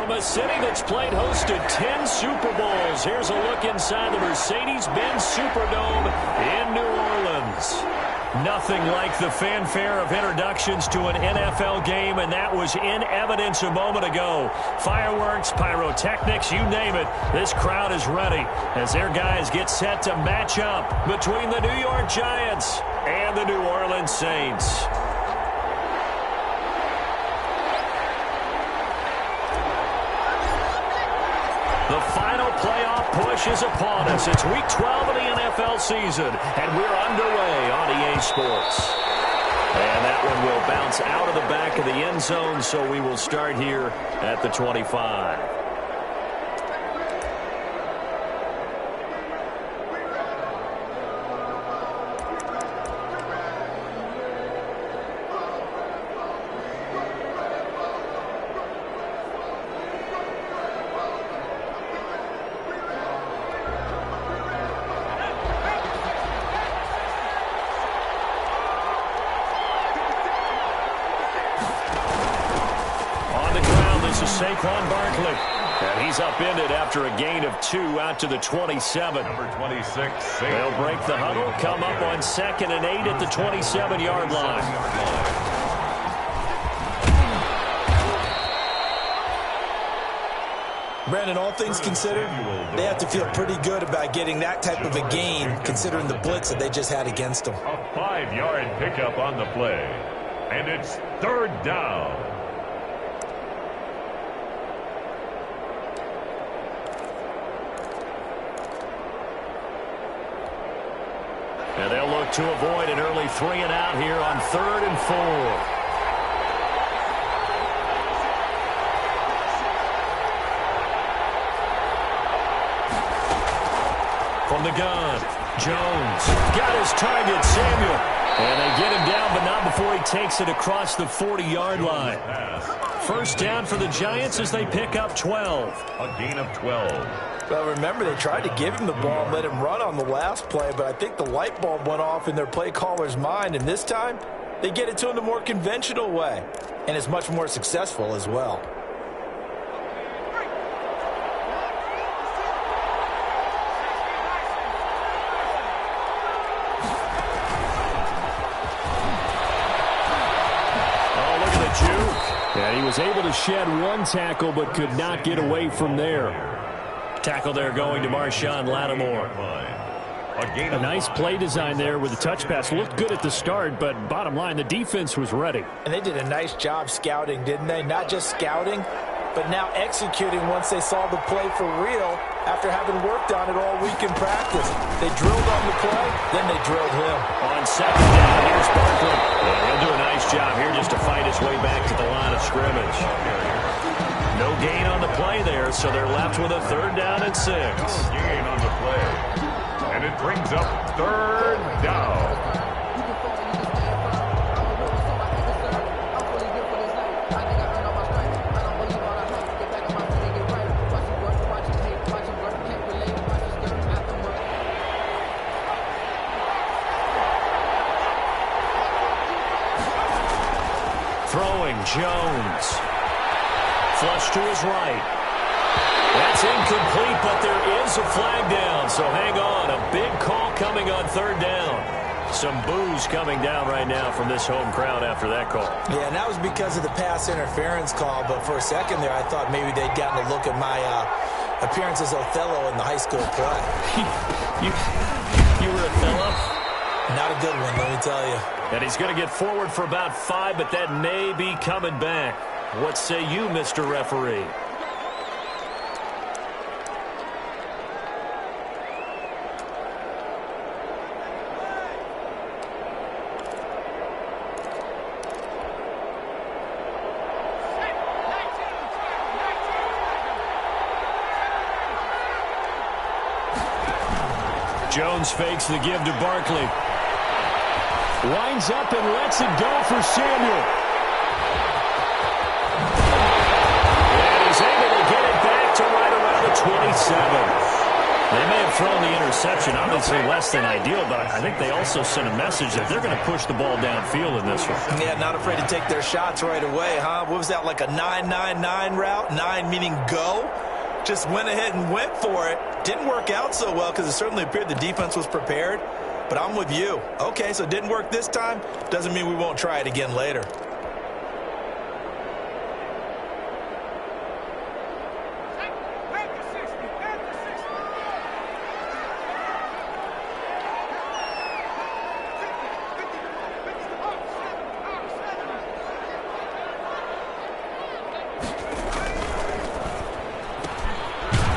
From a city that's played host to 10 Super Bowls, here's a look inside the Mercedes-Benz Superdome in New Orleans. Nothing like the fanfare of introductions to an NFL game, and that was in evidence a moment ago. Fireworks, pyrotechnics, you name it. This crowd is ready as their guys get set to match up between the New York Giants and the New Orleans Saints. The final playoff push is upon us. It's Week 12 of the NFL season, and we're underway on EA Sports. And that one will bounce out of the back of the end zone, so we will start here at the 25. Saquon Barkley. And he's upended after a gain of 2 out to the 27. Number 26. They'll break the huddle, come up on 2nd and 8 at the 27-yard line. Brandon, all things considered, they have to feel pretty good about getting that type of a gain, considering the blitz that they just had against them. A 5-yard pickup on the play. And it's 3rd down. And they'll look to avoid an early 3-and-out here on 3rd and 4. From the gun, Jones got his target, Samuel. And they get him down, but not before he takes it across the 40-yard line. First down for the Giants as they pick up 12. A gain of 12. Well, remember, they tried to give him the ball and let him run on the last play, but I think the light bulb went off in their play caller's mind, and this time they get it to him the more conventional way, and it's much more successful as well. Oh, look at the juke. And he was able to shed one tackle but could not get away from there. Tackle there going to Marshawn Lattimore. A nice play design there with the touch pass. Looked good at the start, but bottom line, the defense was ready. And they did a nice job scouting, didn't they? Not just scouting, but now executing once they saw the play for real after having worked on it all week in practice. They drilled on the play, then they drilled him. On 2nd down, here's Barkley. And he'll do a nice job here just to fight his way back to the line of scrimmage. No gain on the play there, so they're left with a 3rd down and 6. No gain on the play. And it brings up 3rd down. Throwing, Jones. Flush to his right. That's incomplete, but there is a flag down, so hang on. A big call coming on 3rd down. Some boos coming down right now from this home crowd after that call. Yeah, and that was because of the pass interference call, but for a second there I thought maybe they'd gotten a look at my appearance as Othello in the high school play. you were Othello? Not a good one, let me tell you. And he's going to get forward for about 5, but that may be coming back. What say you, Mr. Referee? Jones fakes the give to Barkley. Winds up and lets it go for Samuel. And he's able to get it back to right around the 27. They may have thrown the interception, obviously less than ideal, but I think they also sent a message that they're going to push the ball downfield in this one. Yeah, not afraid to take their shots right away, huh? What was that, like a 9-9-9 route? 9 meaning go? Just went ahead and went for it. Didn't work out so well because it certainly appeared the defense was prepared. But I'm with you. Okay, so it didn't work this time. Doesn't mean we won't try it again later.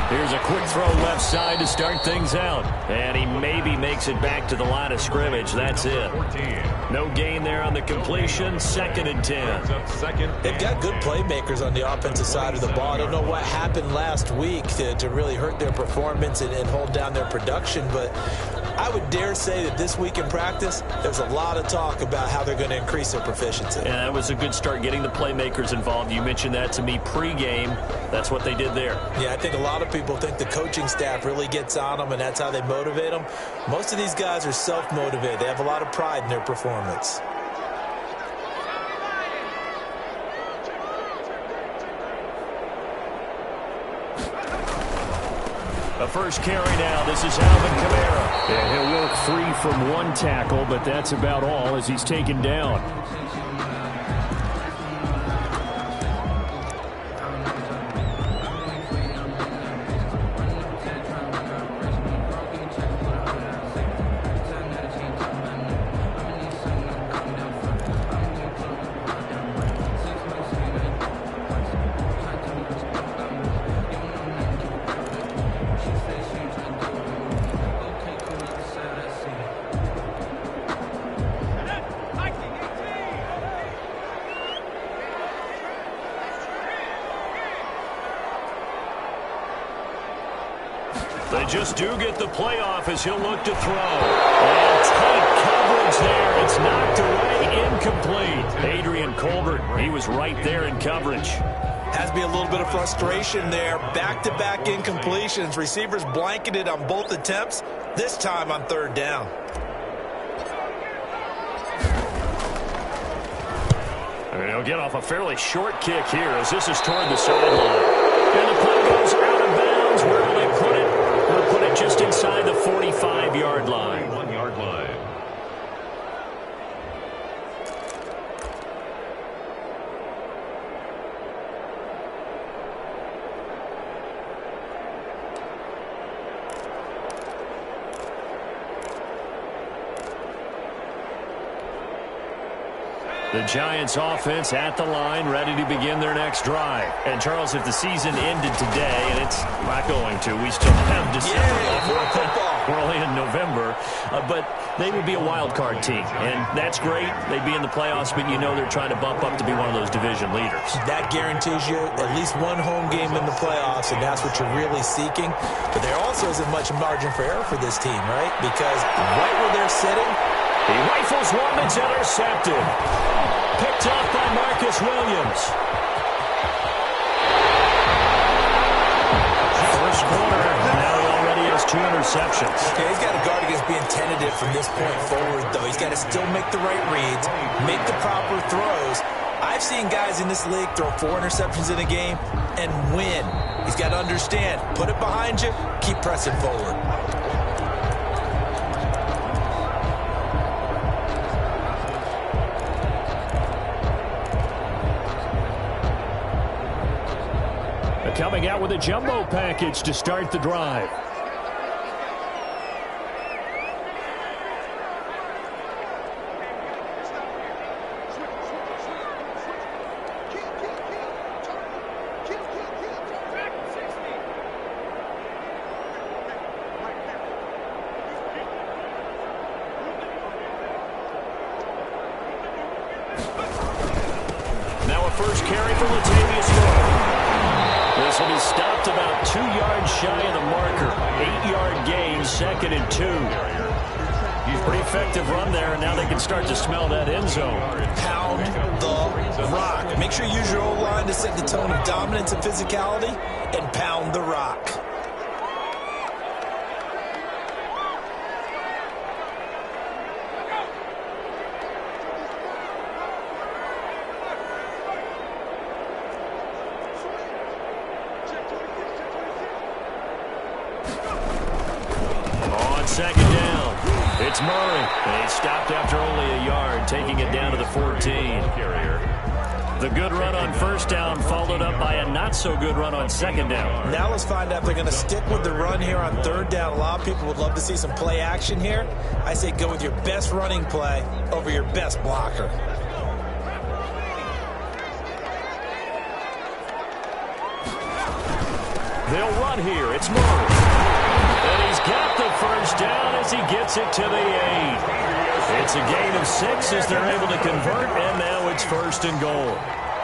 Here's a quick throw left side to start things out. And he maybe makes it back to the line of scrimmage. That's it. No gain there on the completion. 2nd and 10. They've got good playmakers on the offensive side of the ball. I don't know what happened last week to really hurt their performance and hold down their production, but I would dare say that this week in practice, there's a lot of talk about how they're going to increase their proficiency. And that was a good start, getting the playmakers involved. You mentioned that to me pregame. That's what they did there. Yeah, I think a lot of people think the coaching staff really gets on them, and that's how they motivate them. Most of these guys are self-motivated. They have a lot of pride in their performance. A first carry now. This is Alvin Kamara. Yeah, he'll work free from one tackle, but that's about all as he's taken down. They just do get the playoff as he'll look to throw. And tight coverage there. It's knocked away, incomplete. Adrian Colbert, he was right there in coverage. Has to be a little bit of frustration there. Back-to-back incompletions. Receivers blanketed on both attempts, this time on 3rd down. And he'll get off a fairly short kick here as this is toward the sideline. And the play goes out of bounds. Where will they put it? They'll put it just inside the 45-yard line. 1-yard line. The Giants offense at the line, ready to begin their next drive. And, Charles, if the season ended today, and it's not going to, we still have December. We're only in November. But they would be a wild card team. And that's great. They'd be in the playoffs, but you know they're trying to bump up to be one of those division leaders. That guarantees you at least one home game in the playoffs, and that's what you're really seeking. But there also isn't much margin for error for this team, right? Because right where they're sitting, he rifles one that's intercepted. Picked up by Marcus Williams. First quarter, now he already has 2 interceptions. Okay, he's got to guard against being tentative from this point forward, though. He's got to still make the right reads, make the proper throws. I've seen guys in this league throw 4 interceptions in a game and win. He's got to understand, put it behind you, keep pressing forward. Coming out with a jumbo package to start the drive. Now a first carry for Latavius Murray. This will be stopped about 2 yards shy of the marker. 8-yard gain, 2nd and 2. Pretty effective run there, and now they can start to smell that end zone. Pound the rock. Make sure you use your O-line to set the tone of dominance and physicality, and pound the rock. second down. It's Murray. And he stopped after only a yard, taking it down to the 14. The good run on first down followed up by a not-so-good run on second down. Now let's find out if they're going to stick with the run here on third down. A lot of people would love to see some play action here. I say go with your best running play over your best blocker. They'll run here. It's Murray. And he's got the first down as he gets it to the 8. It's a gain of 6 as they're able to convert, and now it's first and goal.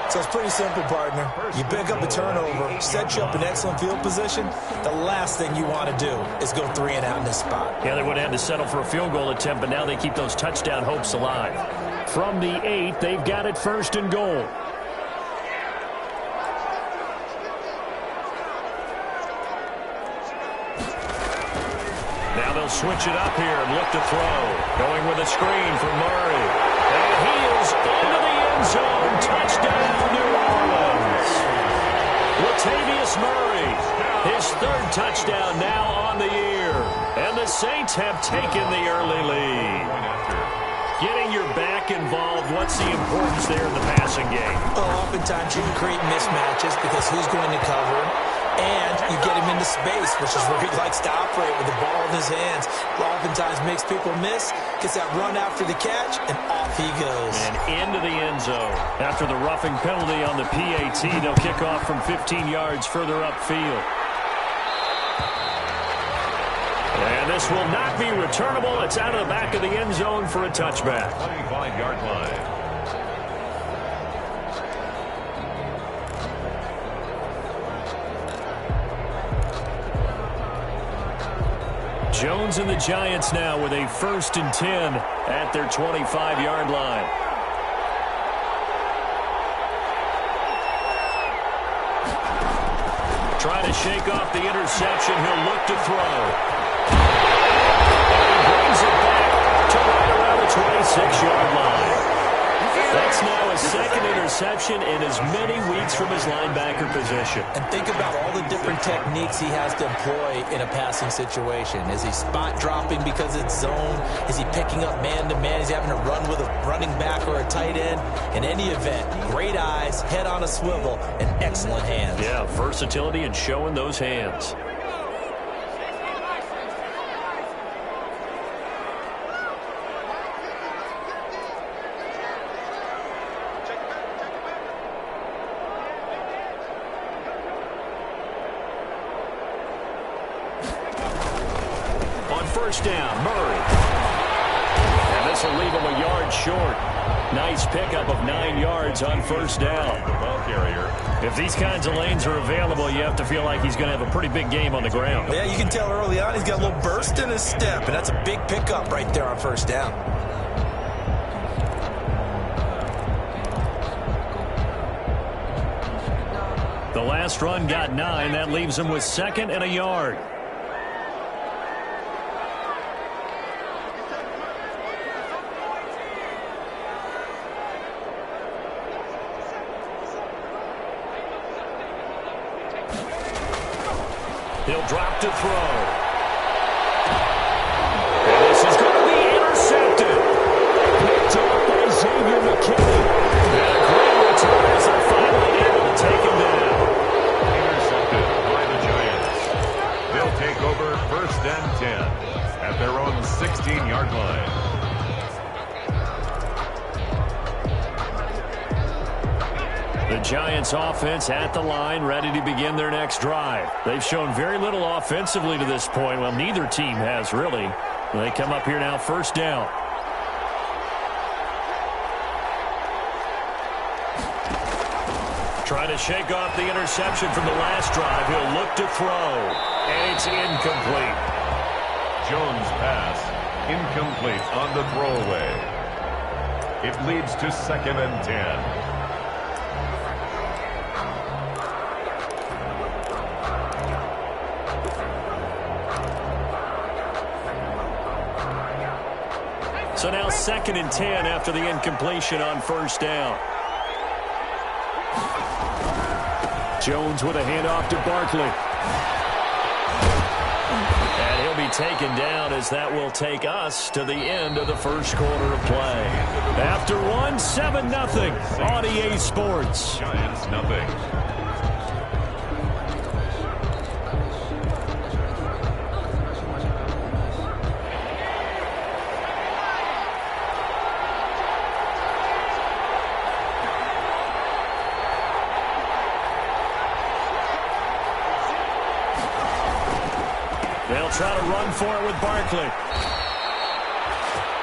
So it's pretty simple, partner. You pick up a turnover, set you up in excellent field position. The last thing you want to do is go 3 and out in this spot. Yeah, they would have had to settle for a field goal attempt, but now they keep those touchdown hopes alive. From the 8, they've got it first and goal. Now they'll switch it up here and look to throw. Going with a screen for Murray. And he is into the end zone. Touchdown, New Orleans. Latavius Murray, his third touchdown now on the year. And the Saints have taken the early lead. Getting your back involved, what's the importance there in the passing game? Well, oftentimes you can create mismatches because who's going to cover him? And you get him into space, which is where he likes to operate with the ball in his hands. Oftentimes makes people miss, gets that run after the catch, and off he goes. And into the end zone. After the roughing penalty on the PAT, they'll kick off from 15 yards further upfield. And this will not be returnable. It's out of the back of the end zone for a touchback. 25-yard line. Jones and the Giants now with a 1st and 10 at their 25-yard line. Trying to shake off the interception. He'll look to throw. And he brings it back to right around the 26-yard line. That's now a second interception in as many weeks from his linebacker position. And think about all the different techniques he has to employ in a passing situation. Is he spot dropping because it's zone? Is he picking up man-to-man? Is he having to run with a running back or a tight end? In any event, great eyes, head on a swivel, and excellent hands. Yeah, versatility and showing those hands. First down, Murray. And this will leave him a yard short. Nice pickup of 9 yards on first down. The ball carrier. If these kinds of lanes are available, you have to feel like he's going to have a pretty big game on the ground. Yeah, you can tell early on he's got a little burst in his step, and that's a big pickup right there on first down. The last run got 9. That leaves him with 2nd and a yard. He'll drop to throw. And this is going to be intercepted. Picked up by Xavier McKinney. And a great return as they're finally able to take him down. Intercepted by the Giants. They'll take over 1st and 10 at their own 16-yard line. The Giants offense at the line, ready to begin their next drive. They've shown very little offensively to this point. Well, neither team has, really. They come up here now, first down. Trying to shake off the interception from the last drive. He'll look to throw, and it's incomplete. Jones' pass, incomplete on the throwaway. It leads to 2nd and 10. So now 2nd and 10 after the incompletion on first down. Jones with a handoff to Barkley. And he'll be taken down as that will take us to the end of the first quarter of play. After one, 7-0 on EA Sports. Giants nothing. They'll try to run for it with Barkley.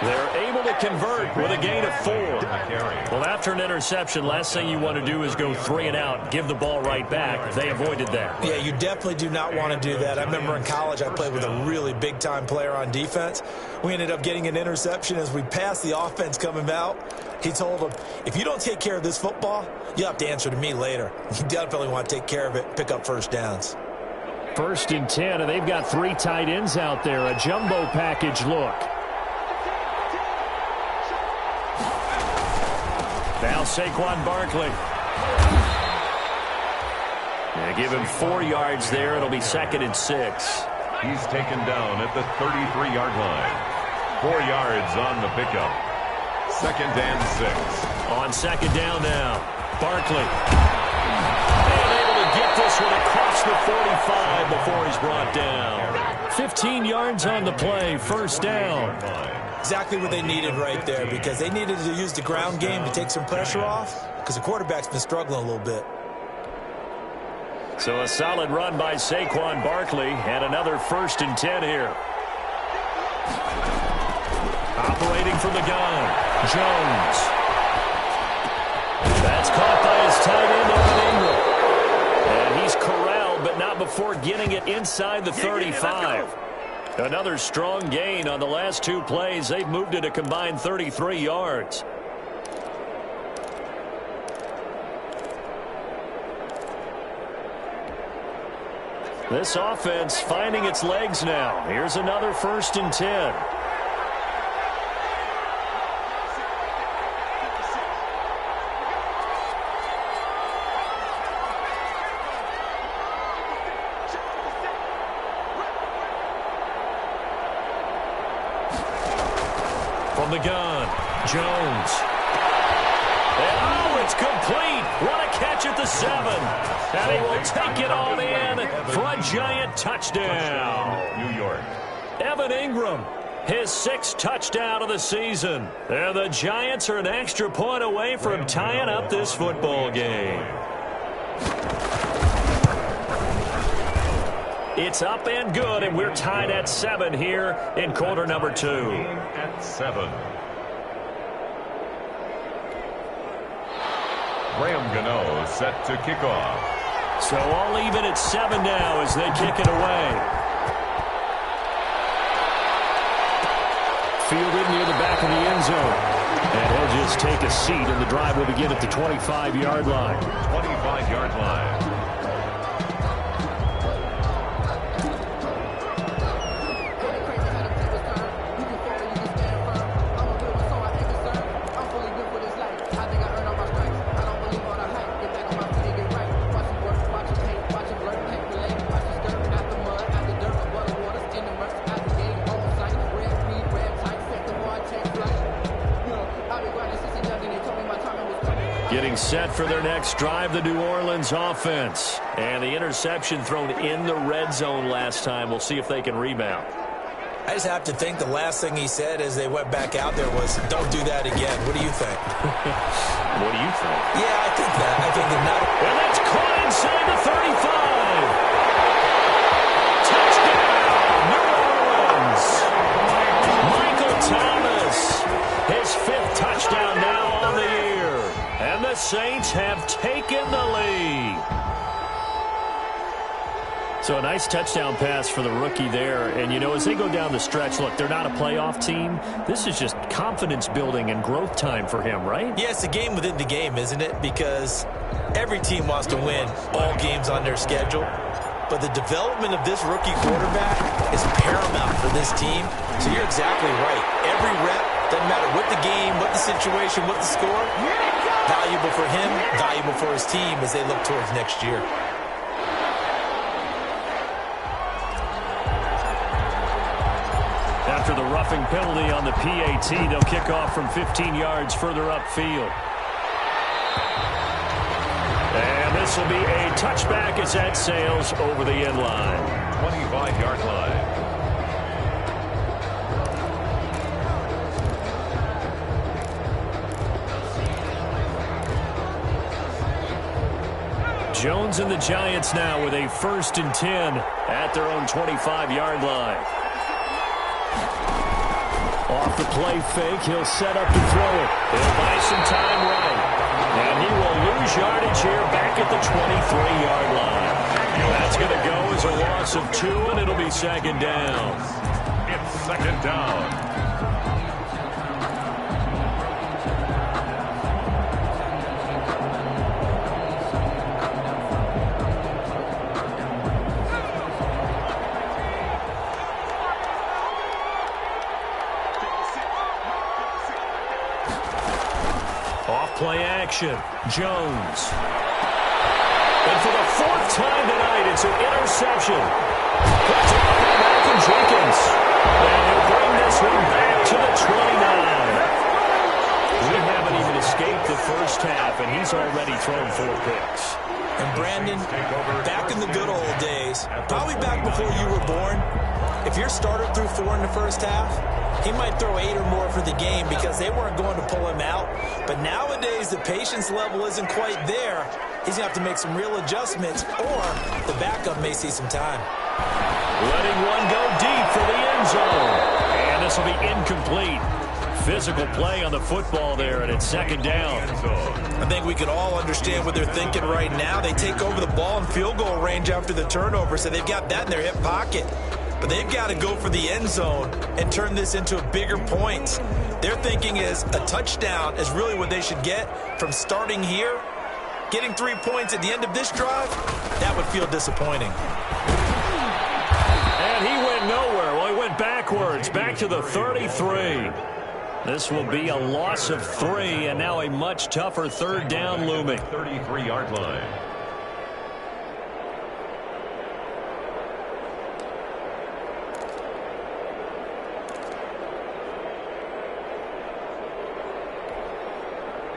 They're able to convert with a gain of 4. Well, after an interception, last thing you want to do is go 3 and out, give the ball right back. They avoided that. Yeah, you definitely do not want to do that. I remember in college I played with a really big-time player on defense. We ended up getting an interception as we passed the offense coming out. He told him, if you don't take care of this football, you'll have to answer to me later. You definitely want to take care of it, pick up first downs. 1st and 10, and they've got 3 tight ends out there. A jumbo package look. Now Saquon Barkley. They give him 4 yards there. It'll be 2nd and 6. He's taken down at the 33-yard line. 4 yards on the pickup. 2nd and 6. On 2nd down now, Barkley. And able to get this one across the 45 before he's brought down. 15 yards on the play, 1st down. Exactly what they needed right there, because they needed to use the ground game to take some pressure off, because the quarterback's been struggling a little bit. So a solid run by Saquon Barkley, and another 1st and 10 here. Operating from the gun, Jones. That's caught by his tight end, Evan Ingram. And he's corralled, but not before getting it inside the 35. Another strong gain on the last 2 plays. They've moved it a combined 33 yards. This offense finding its legs now. Here's another 1st and 10. From the gun, Jones. And oh, it's complete. What a catch at the 7. And he will take it on in for a giant touchdown. New York. Evan Ingram, his 6th touchdown of the season. And the Giants are an extra point away from tying up this football game. It's up and good, and we're tied at 7 here in quarter number 2. At 7. Graham Gano set to kick off. So all even at 7 now as they kick it away. Fielded near the back of the end zone. And he'll just take a seat, and the drive will begin at the 25-yard line. 25-yard line. Getting set for their next drive, the New Orleans offense. And the interception thrown in the red zone last time. We'll see if they can rebound. I just have to think the last thing he said as they went back out there was, don't do that again. What do you think? What do you think? Yeah, I think that. I think that not. And that's caught inside the 35. Touchdown, New Orleans. Michael Thomas, his 5th touchdown now on the year. And the Saints have taken the lead. So a nice touchdown pass for the rookie there. And, you know, as they go down the stretch, look, they're not a playoff team. This is just confidence building and growth time for him, right? Yeah, it's a game within the game, isn't it? Because every team wants to win all games on their schedule. But the development of this rookie quarterback is paramount for this team. So you're exactly right. Every rep, doesn't matter what the game, what the situation, what the score, valuable for him, valuable for his team as they look towards next year. after the roughing penalty on the PAT. They'll kick off from 15 yards further upfield. And this will be a touchback as that sails over the end line. 25-yard line. Jones and the Giants now with a 1st and 10 at their own 25-yard line. Off the play fake, he'll set up to throw it. He'll buy some time right. And he will lose yardage here back at the 23-yard line. That's going to go as a loss of 2, and it'll be 2nd down. It's 2nd down. Play action. Jones. And for the 4th time tonight, it's an interception. Puts it by Malcolm Jenkins. And he'll bring this one back to the 29. We haven't even escaped the first half, and he's already thrown 4 picks. And Brandon, back in the good old days, probably back before you were born, if your starter threw 4 in the first half, he might throw 8 or more for the game because they weren't going to pull him out. But nowadays, the patience level isn't quite there. He's going to have to make some real adjustments, or the backup may see some time. Letting one go deep for the end zone. And this will be incomplete. Physical play on the football there, and it's 2nd down. I think we could all understand what they're thinking right now. They take over the ball in field goal range after the turnover, so they've got that in their hip pocket. But they've got to go for the end zone and turn this into a bigger point. Their thinking is a touchdown is really what they should get from starting here. Getting 3 points at the end of this drive, that would feel disappointing. And he went nowhere. Well, he went backwards, back to the 33. This will be a loss of 3, and now a much tougher 3rd down looming. 33-yard line.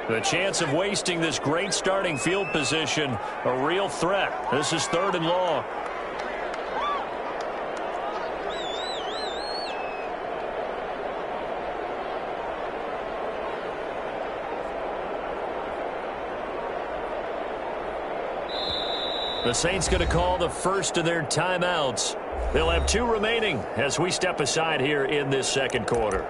The chance of wasting this great starting field position, a real threat. This is 3rd and long. The Saints going to call the first of their timeouts. They'll have 2 remaining as we step aside here in this 2nd quarter.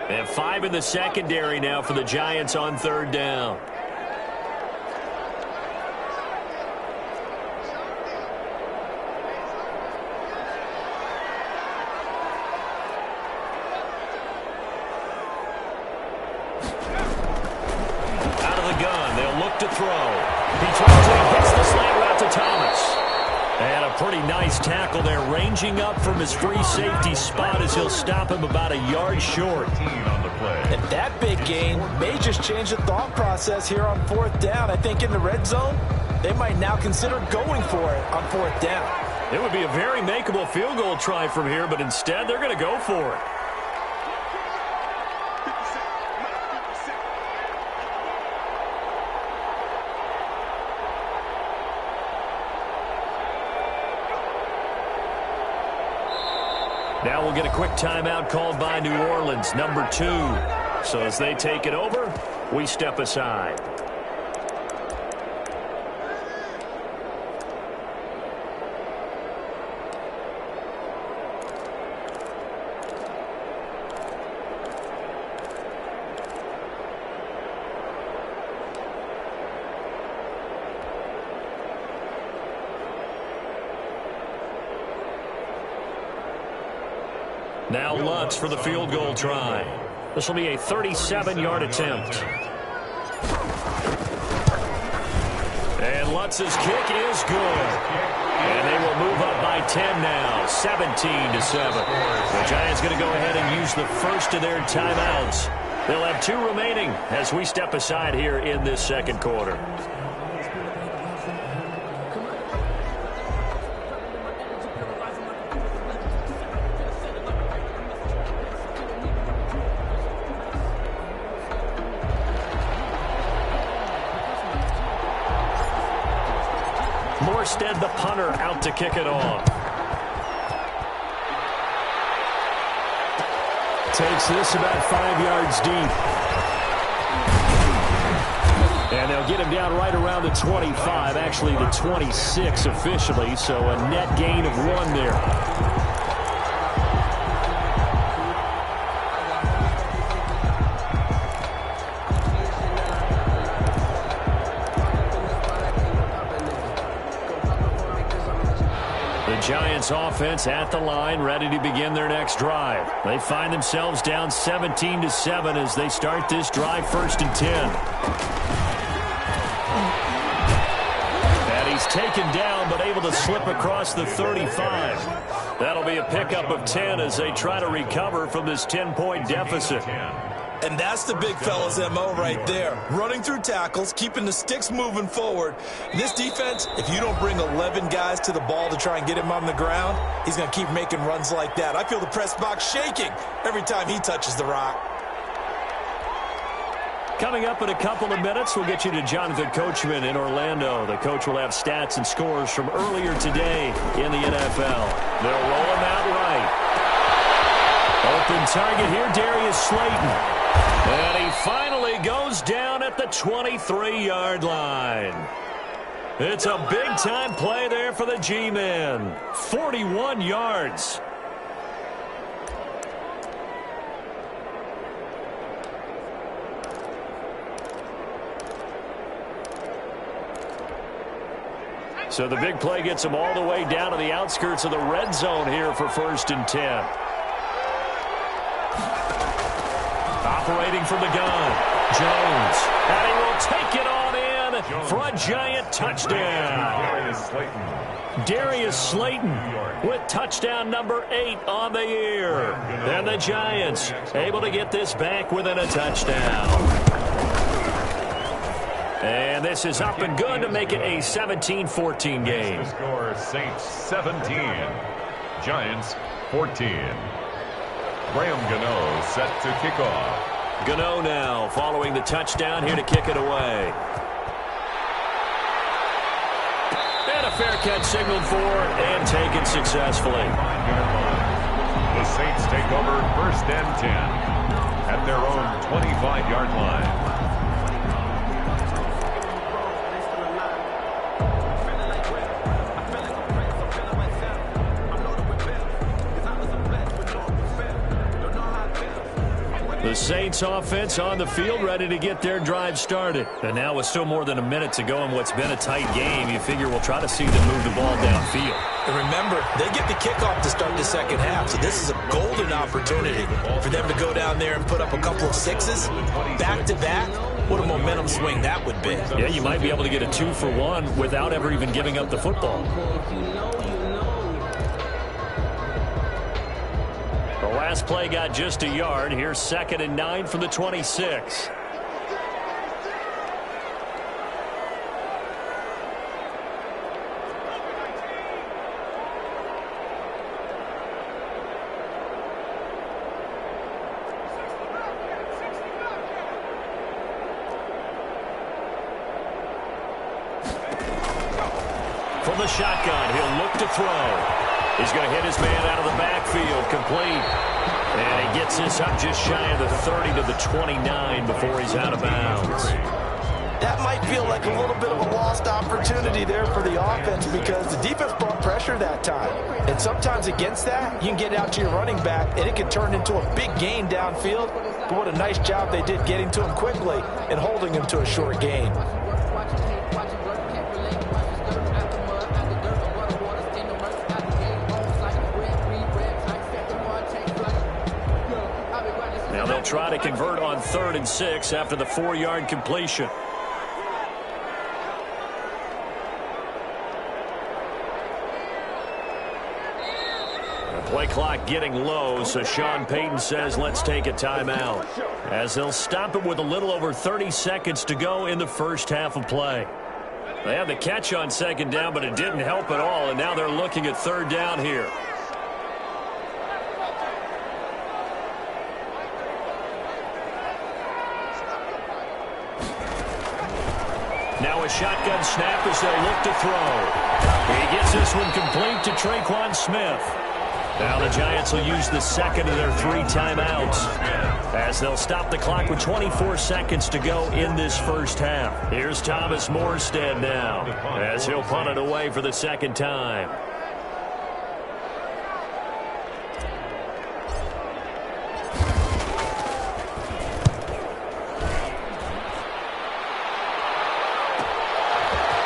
They have 5 in the secondary now for the Giants on 3rd down. Out of the gun, they'll look to throw. He throws it, hits the slant route to Thomas. And a pretty nice tackle there, ranging up from his free safety spot as he'll stop him about a yard short. And that big gain may just change the thought process here on 4th down. I think in the red zone, they might now consider going for it on 4th down. It would be a very makeable field goal try from here, but instead they're going to go for it. Now we'll get a quick timeout called by New Orleans, number 2. So as they take it over, we step aside. Now Lutz for the field goal try. This will be a 37-yard attempt. And Lutz's kick is good. And they will move up by 10 now, 17-7. The Giants going to go ahead and use the first of their timeouts. They'll have 2 remaining as we step aside here in this second quarter. Morstead, the punter, out to kick it off. Takes this about 5 yards deep. And they'll get him down right around the 25, actually the 26 officially, so a net gain of 1 there. Giants offense at the line, ready to begin their next drive. They find themselves down 17-7 as they start this drive, 1st and 10. And he's taken down, but able to slip across the 35. That'll be a pickup of 10 as they try to recover from this 10-point deficit. And that's the big fella's MO right there. Running through tackles, keeping the sticks moving forward. This defense, if you don't bring 11 guys to the ball to try and get him on the ground, he's going to keep making runs like that. I feel the press box shaking every time he touches the rock. Coming up in a couple of minutes, we'll get you to Jonathan Coachman in Orlando. The coach will have stats and scores from earlier today in the NFL. They'll roll him out right. Open target here, Darius Slayton. And he finally goes down at the 23-yard line. It's a big-time play there for the G-Men. 41 yards. So the big play gets him all the way down to the outskirts of the red zone here for 1st and 10. Operating from the gun, Jones. And he will take it on in for a Giant touchdown. Darius Slayton with touchdown number 8 on the year. And the Giants able to get this back within a touchdown. And this is up and good to make it a 17-14 game. The score, Saints 17, Giants 14. Graham Gano set to kick off. Gano now following the touchdown here to kick it away. And a fair catch signaled for and taken successfully. The Saints take over 1st and 10 at their own 25-yard line. The Saints offense on the field ready to get their drive started. And now with still more than a minute to go in what's been a tight game, you figure we'll try to see them move the ball downfield. And remember, they get the kickoff to start the second half, so this is a golden opportunity for them to go down there and put up a couple of sixes back-to-back. What a momentum swing that would be. Yeah, you might be able to get a 2-for-1 without ever even giving up the football. The last play got just a yard. Here's 2nd and 9 from the 26. From the shotgun, he'll look to throw. He's going to hit his man out of the backfield, complete. And he gets this up just shy of the 30 to the 29 before he's out of bounds. That might feel like a little bit of a lost opportunity there for the offense because the defense brought pressure that time. And sometimes against that, you can get out to your running back, and it can turn into a big gain downfield. But what a nice job they did getting to him quickly and holding him to a short gain. Now they'll try to convert on 3rd and 6 after the 4-yard completion. Play clock getting low, so Sean Payton says let's take a timeout, as they'll stop it with a little over 30 seconds to go in the first half of play. They had the catch on second down, but it didn't help at all, and now they're looking at third down here. Now a shotgun snap as they'll look to throw. He gets this one complete to Traquan Smith. Now the Giants will use the second of their 3 timeouts, as they'll stop the clock with 24 seconds to go in this first half. Here's Thomas Morstead now, as he'll punt it away for the second time.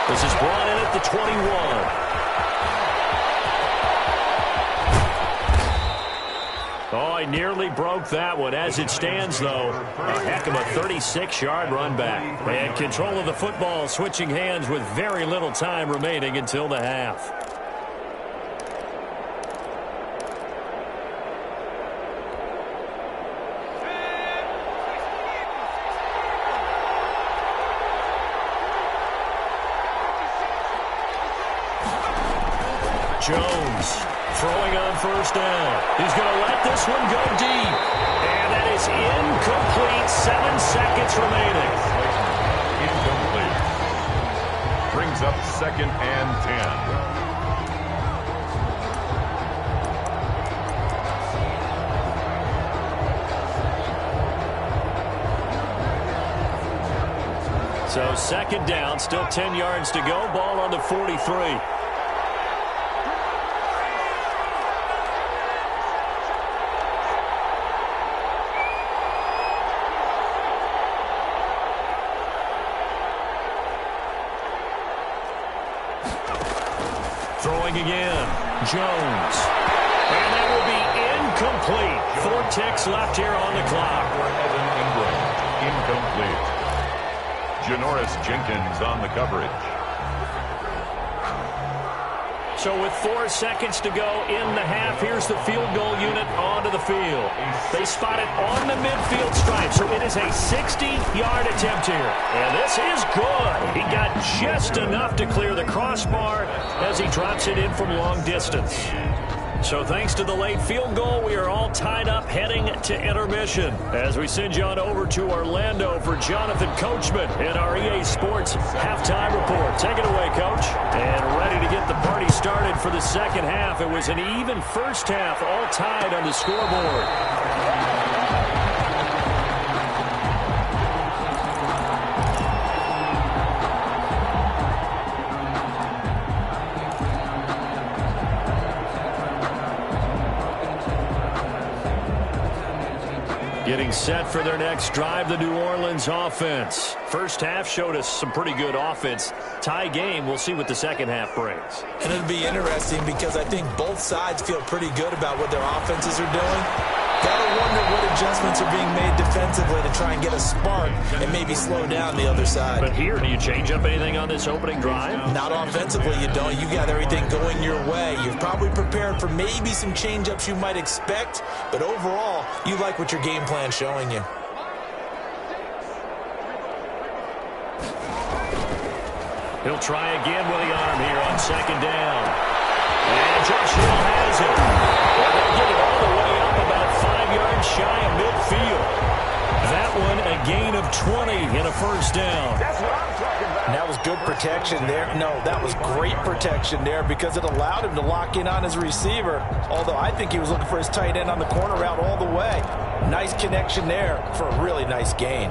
This is brought in at the 21. Oh, he nearly broke that one. As it stands, though, a heck of a 36-yard run back. And control of the football, switching hands with very little time remaining until the half. Jones throwing on first down. He's going to let this one go deep. And that is incomplete. 7 seconds remaining. Incomplete. Brings up 2nd and 10. So second down, still 10 yards to go. Ball on the 43. Throwing again, Jones. And that will be incomplete. 4 ticks left here on the clock. Evan Ingram, incomplete. Janoris Jenkins on the coverage. So with 4 seconds to go in the half, here's the field goal unit onto the field. They spot it on the midfield stripe, so it is a 60-yard attempt here. And this is good. He got just enough to clear the crossbar as he drops it in from long distance. So thanks to the late field goal, we are all tied up heading to intermission, as we send you on over to Orlando for Jonathan Coachman in our EA Sports halftime report. Take it away, Coach. And ready to get the party started for the second half. It was an even first half, all tied on the scoreboard. Getting set for their next drive, the New Orleans offense. First half showed us some pretty good offense. Tie game, we'll see what the second half brings. And it'll be interesting because I think both sides feel pretty good about what their offenses are doing. Gotta wonder what adjustments are being made defensively to try and get a spark and maybe slow down the other side. But here, do you change up anything on this opening drive? Not offensively, you don't. You got everything going your way. You're probably prepared for maybe some change-ups you might expect, but overall, you like what your game plan's showing you. He'll try again with the arm here on second down. And Josh Hill has it. Well, they'll get it all the way up about 5 yards shy of midfield. That one a gain of 20 in a first down. That's what I'm talking about. And that was good protection there. No, that was great protection there because it allowed him to lock in on his receiver. Although I think he was looking for his tight end on the corner route all the way. Nice connection there for a really nice gain.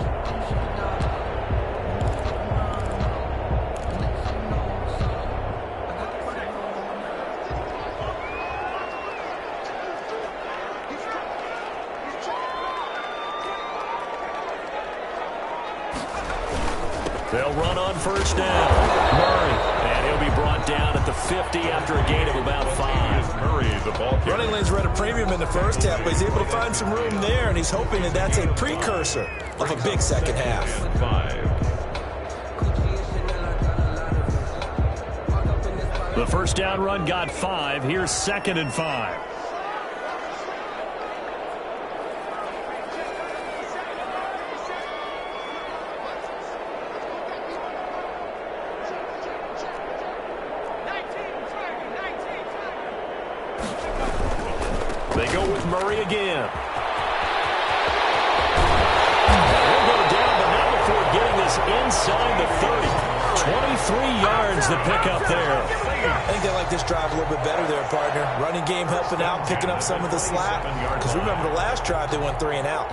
They'll run on first down. Murray, and he'll be brought down at the 50 after a gain of about 5. Murray, the ball carrier. Running lanes were at a premium in the first half, but he's able to find some room there, and he's hoping that that's a precursor of a big second half. 5. The first down run got 5. Here's 2nd and 5. They go with Murray again. He'll go down, but not before getting this inside the 30. 23 yards to pick up there. I think they like this drive a little bit better there, partner. Running game helping out, picking up some of the slack. Because remember the last drive, they went 3 and out.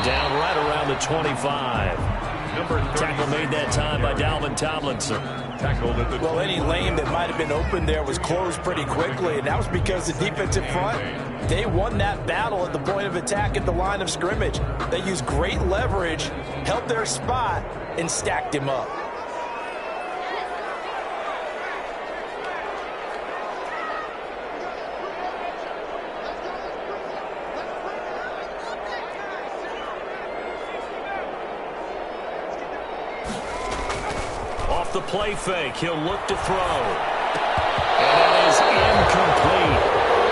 Down right around the 25. Tackle made that time by Dalvin Tomlinson. Well, any lane that might have been open there was closed pretty quickly, and that was because the defensive front, they won that battle at the point of attack at the line of scrimmage. They used great leverage, held their spot, and stacked him up. The play fake. He'll look to throw. And it is incomplete.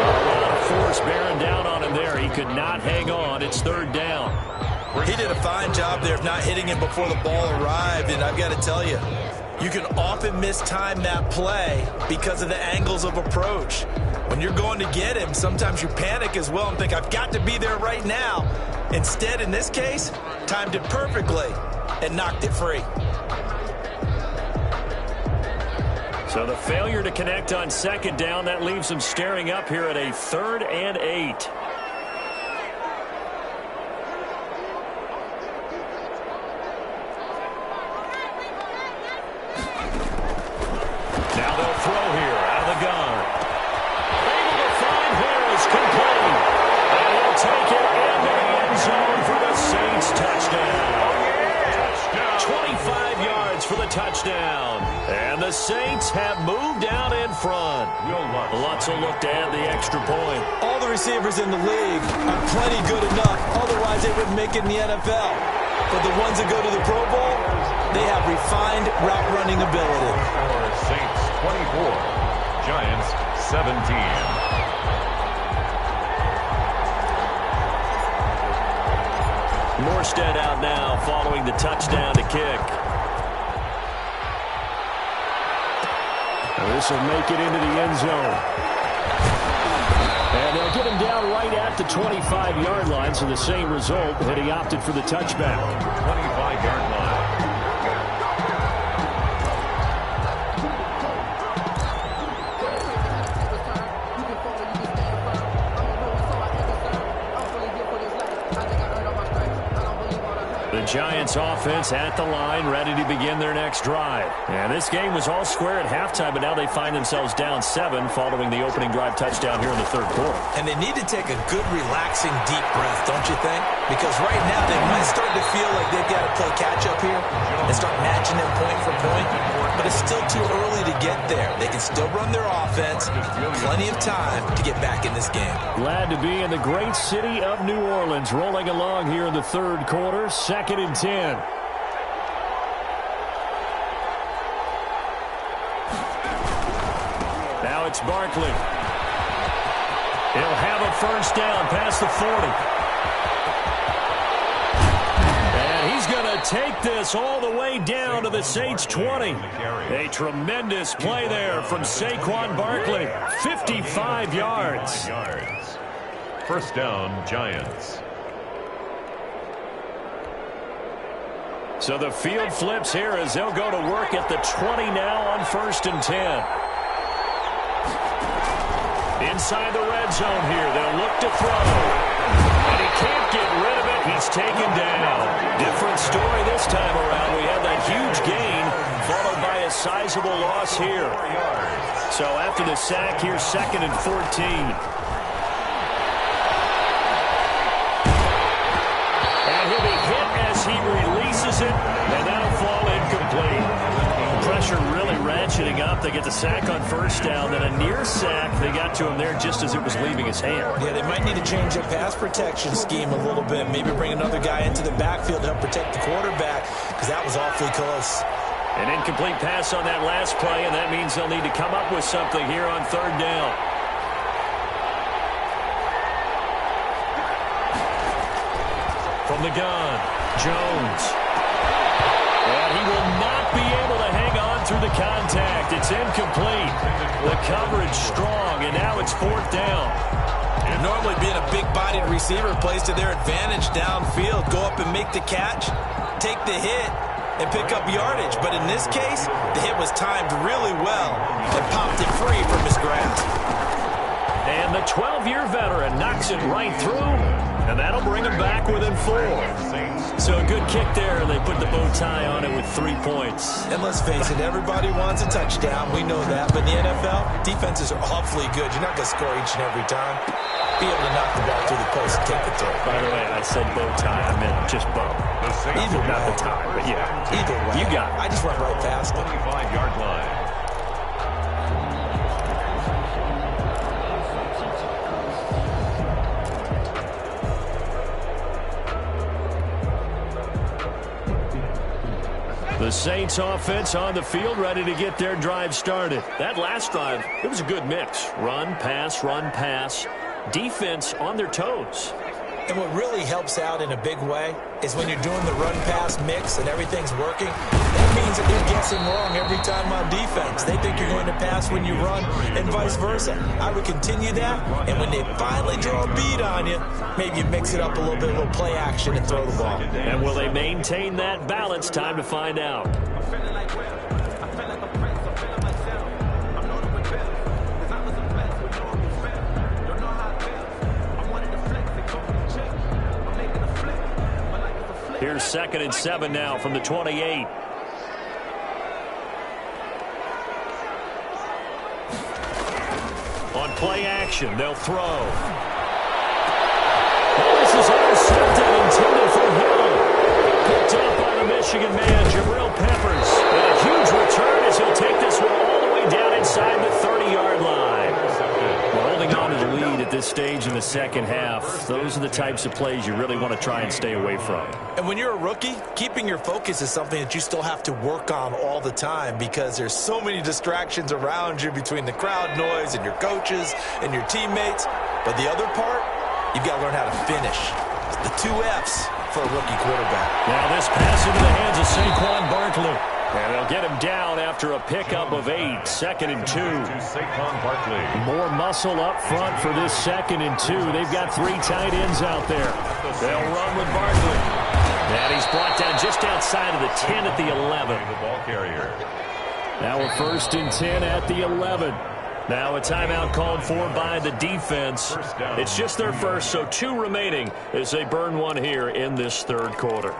A lot of force bearing down on him there. He could not hang on. It's 3rd down. He did a fine job there of not hitting him before the ball arrived, and I've got to tell you, you can often mistime that play because of the angles of approach. When you're going to get him, sometimes you panic as well and think, I've got to be there right now. Instead, in this case, timed it perfectly and knocked it free. So the failure to connect on 2nd down, that leaves them staring up here at a 3rd and 8. Now they'll throw here out of the gun. Able to find Harris, complete. And he'll take it into the end zone for the Saints touchdown. 25 yards for the touchdown. And the Saints have moved out in front. Lutz will look to add the extra point. All the receivers in the league are plenty good enough. Otherwise, they wouldn't make it in the NFL. But the ones that go to the Pro Bowl, they have refined route running ability. Saints 24, Giants 17. Morstead out now following the touchdown to kick. This will make it into the end zone. And they'll get him down right at the 25-yard line, so the same result, but he opted for the touchback. 25-yard line. Giants offense at the line, ready to begin their next drive. And this game was all square at halftime, but now they find themselves down 7 following the opening drive touchdown here in the 3rd quarter. And they need to take a good, relaxing, deep breath, don't you think? Because right now they might start to feel like they've got to play catch-up here and start matching them point for point. But it's still too early to get there. They can still run their offense. Plenty of time to get back in this game. Glad to be in the great city of New Orleans, rolling along here in the 3rd quarter, 2nd and 10. Now it's Barkley. He'll have a 1st down past the 40. And he's going to take this all the way down to the Saints 20. A tremendous play there from Saquon Barkley. 55 yards. 1st down, Giants. So the field flips here as they'll go to work at the 20 now on 1st and 10. Inside the red zone here, they'll look to throw. And he can't get rid of it. He's taken down. Different story this time around. We had that huge gain followed by a sizable loss here. So after the sack, here's 2nd and 14. He releases it, and that'll fall incomplete. pressure really ratcheting up. They get the sack on first down, then a near sack. They got to him there just as it was leaving his hand. Yeah, they might need to change their pass protection scheme a little bit. Maybe bring another guy into the backfield to help protect the quarterback, because that was awfully close. An incomplete pass on that last play, and that means they'll need to come up with something here on third down. From the gun, Jones. And he will not be able to hang on through the contact. It's incomplete. The coverage strong, and now it's fourth down. Normally being a big-bodied receiver plays to their advantage downfield. Go up and make the catch, take the hit, and pick up yardage. But in this case, the hit was timed really well and popped it free from his grasp. And the 12-year veteran knocks it right through, and that'll bring him back within 4. So a good kick there, and they put the bow tie on it with 3 points. And let's face it, everybody wants a touchdown. We know that. But in the NFL, defenses are awfully good. You're not going to score each and every time. Be able to knock the ball through the post and take the throw. By the way, I said bow tie. I meant just bow. Either way. Not the tie, but yeah. Either way. You got it. I just went right past it. 25-yard line. The Saints offense on the field, ready to get their drive started. That last drive, it was a good mix. Run, pass, defense on their toes. And what really helps out in a big way is when you're doing the run-pass mix and everything's working, that means that they're guessing wrong every time on defense. They think you're going to pass when you run and vice versa. I would continue that, and when they finally draw a bead on you, maybe you mix it up a little bit, a little play action and throw the ball. And will they maintain that balance? Time to find out. Here's 2nd and 7 now from the 28. On play action, they'll throw. Oh, this is intercepted, intended for Hill. Picked up by the Michigan man, Jabril Peppers. And a huge return as he'll take this one all the way down inside the 30-yard line. We're holding on to the lead at this stage in the second half. Those are the types of plays you really want to try and stay away from. And when you're a rookie, keeping your focus is something that you still have to work on all the time, because there's so many distractions around you between the crowd noise and your coaches and your teammates. But the other part, you've got to learn how to finish. The 2 F's for a rookie quarterback. Now this pass into the hands of Saquon Barkley. And they'll get him down after a pickup of 8. 2nd and 2. Saquon Barkley. More muscle up front for this 2nd and 2. They've got 3 tight ends out there. They'll run with Barkley. And he's brought down just outside of the 10 at the 11. The ball carrier. Now a 1st and 10 at the 11. Now a timeout called for by the defense. It's just their first, so 2 remaining as they burn one here in this 3rd quarter.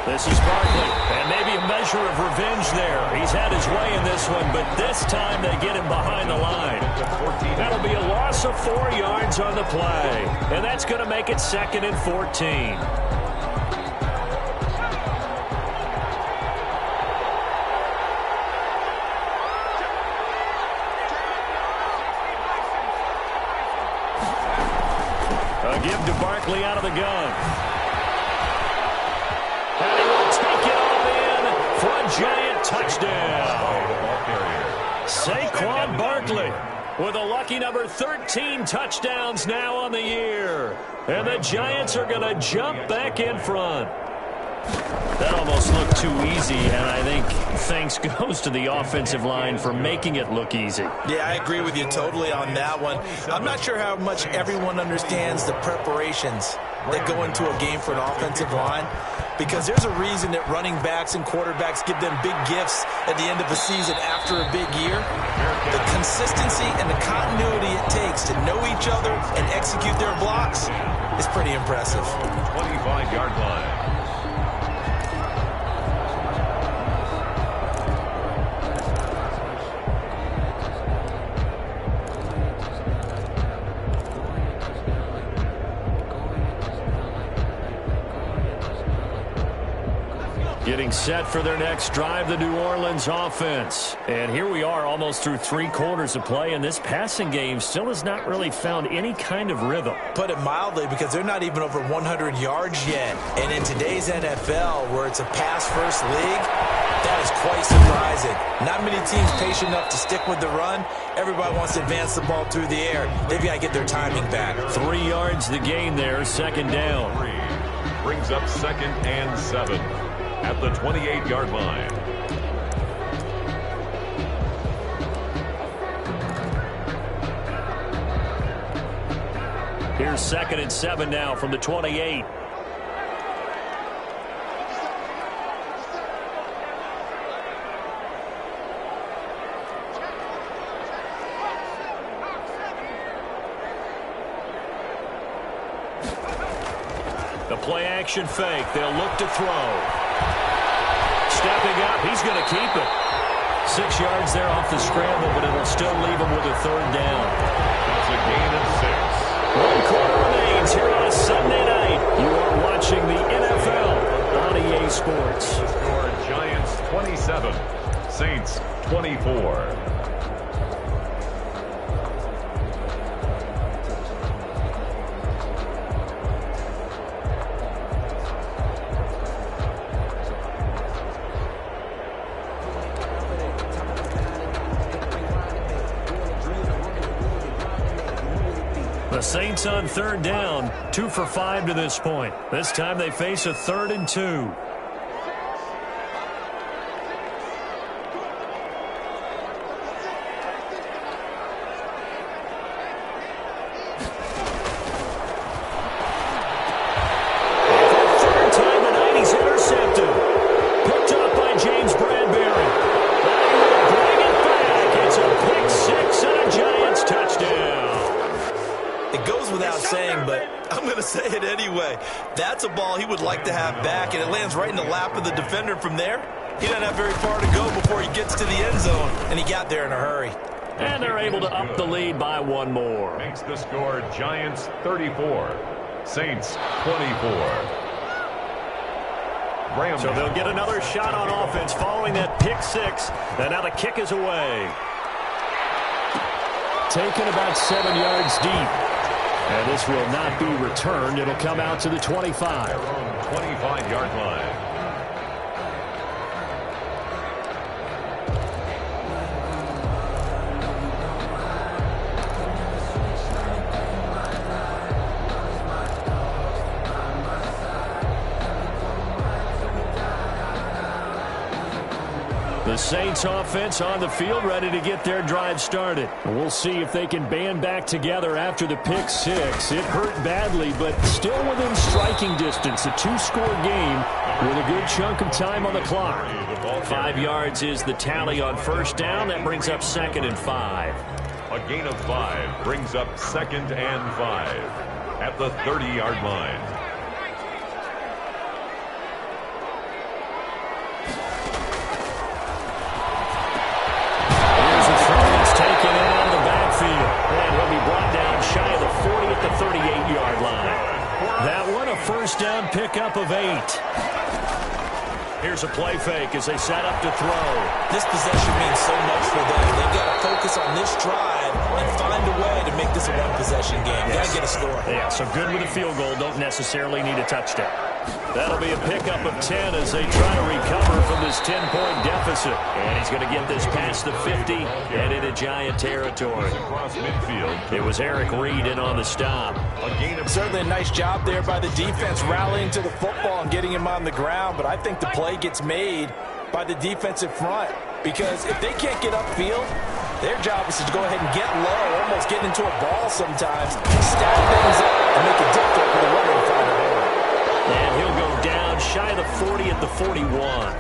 This is Barkley, and maybe a measure of revenge there. He's had his way in this one, but this time they get him behind the line. That'll be a loss of 4 yards on the play, and that's going to make it 2nd and 14. A give to Barkley out of the gun. And he will take it all in for a giant touchdown. Saquon Barkley with a lucky number 13 touchdowns now on the year. And the Giants are going to jump back in front. That almost looked too easy, and I think thanks goes to the offensive line for making it look easy. Yeah, I agree with you totally on that one. I'm not sure how much everyone understands the preparations that go into a game for an offensive line, because there's a reason that running backs and quarterbacks give them big gifts at the end of a season after a big year. The consistency and the continuity it takes to know each other and execute their blocks is pretty impressive. 25-yard line. Getting set for their next drive, the New Orleans offense. And here we are almost through 3 quarters of play, and this passing game still has not really found any kind of rhythm. Put it mildly, because they're not even over 100 yards yet. And in today's NFL, where it's a pass-first league, that is quite surprising. Not many teams patient enough to stick with the run. Everybody wants to advance the ball through the air. They've got to get their timing back. 3 yards the gain there, second down. Brings up 2nd and 7 at the 28-yard line. Here's 2nd and 7 now from the 28. The play action fake. They'll look to throw. Stepping up. He's going to keep it. 6 yards there off the scramble, but it'll still leave him with a 3rd down. That's a gain of 6. 1 quarter remains here on a Sunday night. You are watching the NFL on EA Sports. Score Giants 27, Saints 24. The Saints on 3rd down, 2 for 5 to this point. This time they face a 3rd and 2. That's a ball he would like to have back, and it lands right in the lap of the defender from there. He doesn't have very far to go before he gets to the end zone, and he got there in a hurry. And they're able to up the lead by 1 more. Makes the score Giants 34, Saints 24. So they'll get another shot on offense following that pick 6, and now the kick is away. Taken about 7 yards deep. And this will not be returned. It'll come out to the 25. 25-yard line. The Saints offense on the field, ready to get their drive started. We'll see if they can band back together after the pick 6. It hurt badly, but still within striking distance. A 2-score game with a good chunk of time on the clock. 5 yards is the tally on 1st down. That brings up 2nd and 5. A gain of 5 brings up 2nd and 5 at the 30-yard line. Shy of the 40 at the 38-yard line. That one, a 1st down pickup of 8. Here's a play fake as they set up to throw. This possession means so much for them. They've got to focus on this drive and find a way to make this a 1-possession game. Got to get a score. Yeah, so good with a field goal. Don't necessarily need a touchdown. That'll be a pickup of 10 as they try to recover from this 10-point deficit. And he's going to get this past the 50 and into Giant territory. Across midfield. It was Eric Reed in on the stop. Certainly a nice job there by the defense rallying to the football and getting him on the ground. But I think the play gets made by the defensive front, because if they can't get upfield, their job is to go ahead and get low, almost get into a ball sometimes, stack things up, and make it difficult for the runner to find a hole. And he'll go down shy of the 40 at the 41.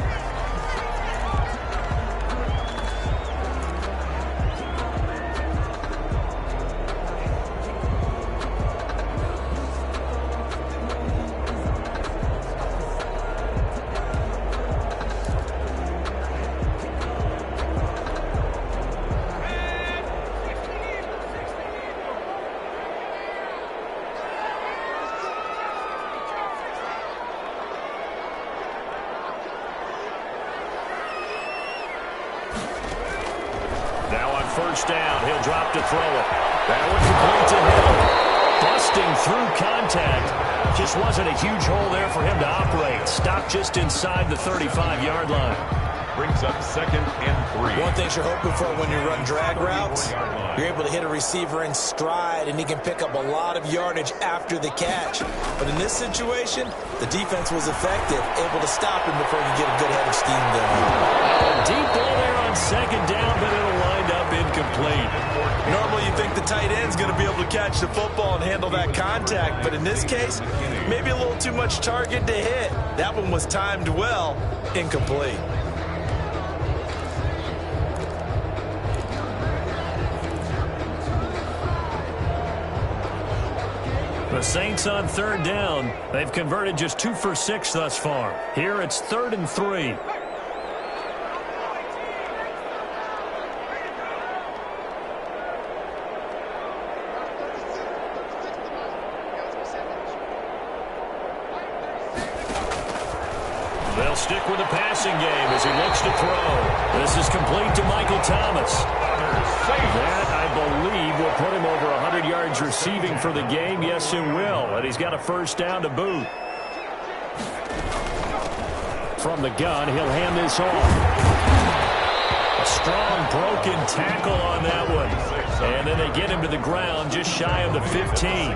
first down. He'll drop to throw it. That one complete to Hill. Busting through contact. Just wasn't a huge hole there for him to operate. Stopped just inside the 35-yard line. Brings up 2nd and 3. One thing you're hoping for when you run drag routes, you're able to hit a receiver in stride, and he can pick up a lot of yardage after the catch. But in this situation, the defense was effective, able to stop him before he could get a good head of steam going. Deep ball there on 2nd down, but it'll wind up incomplete. Normally you think the tight end's going to be able to catch the football and handle that contact, but in this case, maybe a little too much target to hit. That one was timed well, incomplete. The Saints on 3rd down. They've converted just 2 for 6 thus far. Here it's 3rd and 3. They'll stick with the passing game as he looks to throw. This is complete to Michael Thomas. That, I believe, will put him over 100 yards receiving for the game. Yes, it will. And he's got a first down to boot. From the gun, he'll hand this off. A strong broken tackle on that one. And then they get him to the ground just shy of the 15.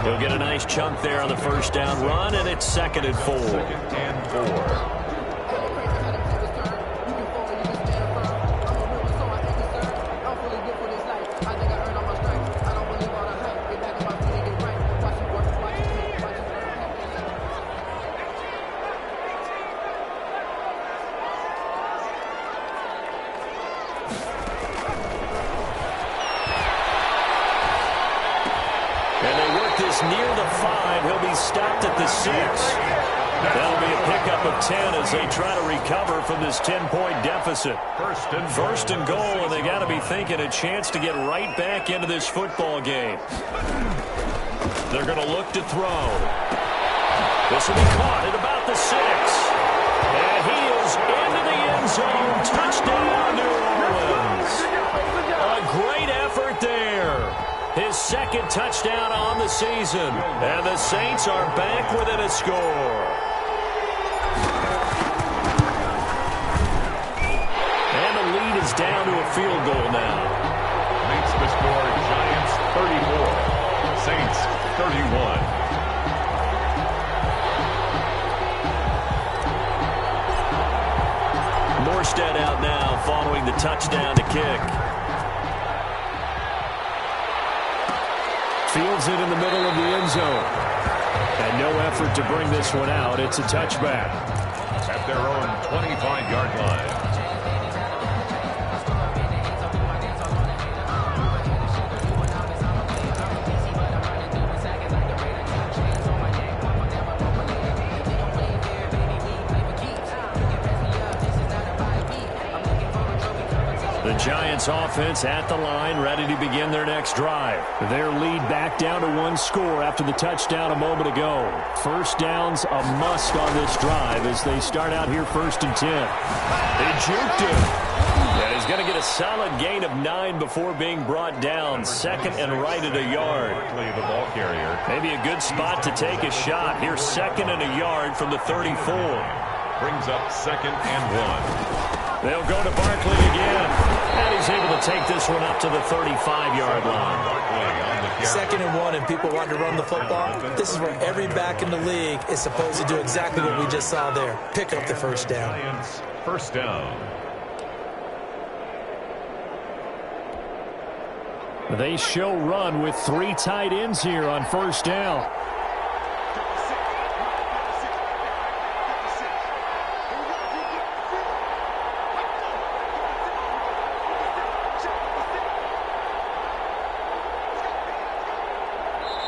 He'll get a nice chunk there on the first down run, and it's 2nd and 4. 2nd and 4. Near the 5, he'll be stopped at the 6. That'll be a pickup of 10 as they try to recover from this 10-point deficit. First and goal, and they got to be thinking a chance to get right back into this football game. They're going to look to throw. This will be caught at about the 6. And he is into the end zone. Touchdown, New Orleans. A great effort there. His 2nd touchdown on the season. And the Saints are back within a score. And the lead is down to a field goal now. Makes the score Giants 34, Saints 31. Morstead out now following the touchdown to kick. Fields it in the middle of the end zone. And no effort to bring this one out. It's a touchback. At their own 25-yard line. The Giants offense at the line, ready to begin their next drive. Their lead back down to 1 score after the touchdown a moment ago. First down's a must on this drive as they start out here 1st and 10. They juked him. And he's going to get a solid gain of 9 before being brought down. 2nd and right at a yard. The ball carrier. Maybe a good spot to take a shot. Here's 2nd and a yard from the 34. Brings up 2nd and 1. They'll go to Barkley again. And he's able to take this one up to the 35-yard line. 2nd and 1, and people want to run the football. This is where every back in the league is supposed to do exactly what we just saw there. Pick up the first down. First down. They show run with 3 tight ends here on first down.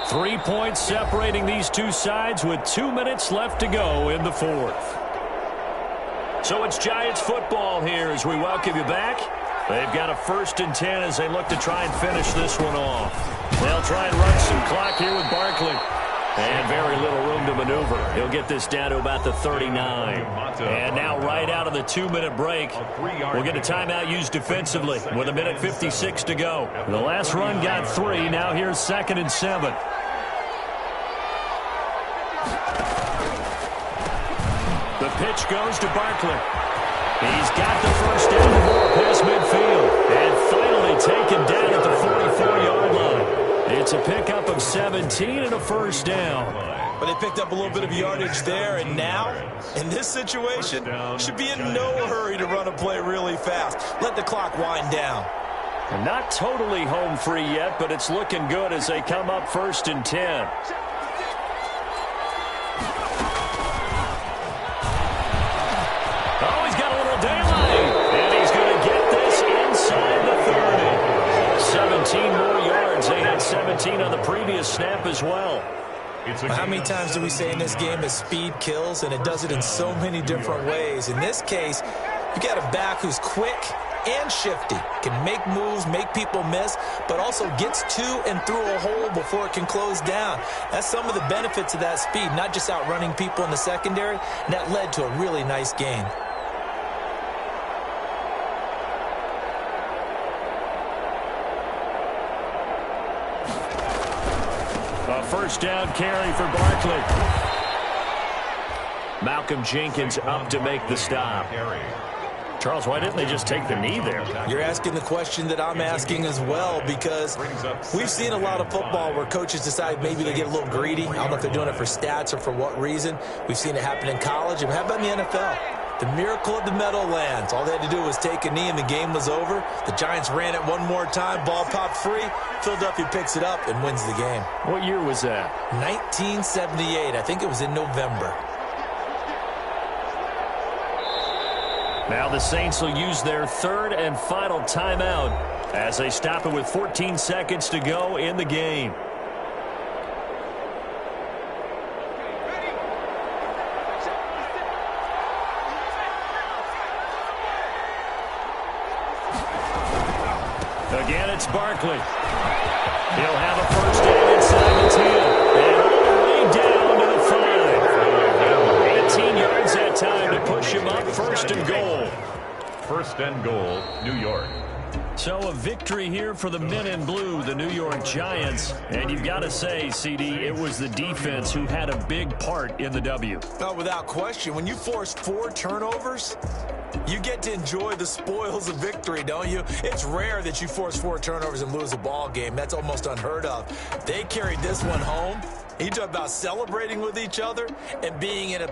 Three points separating these two sides with 2 minutes left to go in the 4th. So it's Giants football here as we welcome you back. They've got a 1st and 10 as they look to try and finish this one off. They'll try and run some clock here with Barkley. And very little room to maneuver. He'll get this down to about the 39. And now right out of the 2-minute break, we'll get a timeout used defensively with 1:56 to go. The last run got 3. Now here's 2nd and 7. The pitch goes to Barkley. He's got the first down the ball past midfield. And finally taken down at the 44-yard line. It's a pickup of 17 and a first down. But they picked up a little bit of yardage there, and now, in this situation, should be in no hurry to run a play really fast. Let the clock wind down. Not totally home free yet, but it's looking good as they come up 1st and 10. Oh, he's got a little daylight. And he's going to get this inside the 30. 17 more yards. They had 17 on the previous snap as well. How many times do we say in this game that speed kills, and it does it in so many different ways? In this case, you got a back who's quick and shifty, can make moves, make people miss, but also gets to and through a hole before it can close down. That's some of the benefits of that speed, not just outrunning people in the secondary, and that led to a really nice gain. A first down carry for Barkley. Malcolm Jenkins up to make the stop. Charles, why didn't they just take the knee there? You're asking the question that I'm asking as well, because we've seen a lot of football where coaches decide maybe they get a little greedy. I don't know if they're doing it for stats or for what reason. We've seen it happen in college. And how about in the NFL? The miracle of the Meadowlands. All they had to do was take a knee and the game was over. The Giants ran it one more time. Ball popped free. Philadelphia picks it up and wins the game. What year was that? 1978. I think it was in November. Now the Saints will use their 3rd and final timeout as they stop it with 14 seconds to go in the game. Again, it's Barkley. He'll have a first down inside the 10. And all the way down to the 5. 18 yards that time to push him up. 1st and goal. 1st and goal, New York. So a victory here for the men in blue, the New York Giants. And you've got to say, CD, it was the defense who had a big part in the W. Oh, without question. When you force 4 turnovers, you get to enjoy the spoils of victory, don't you? It's rare that you force 4 turnovers and lose a ball game. That's almost unheard of. They carried this one home. You talk about celebrating with each other and being in a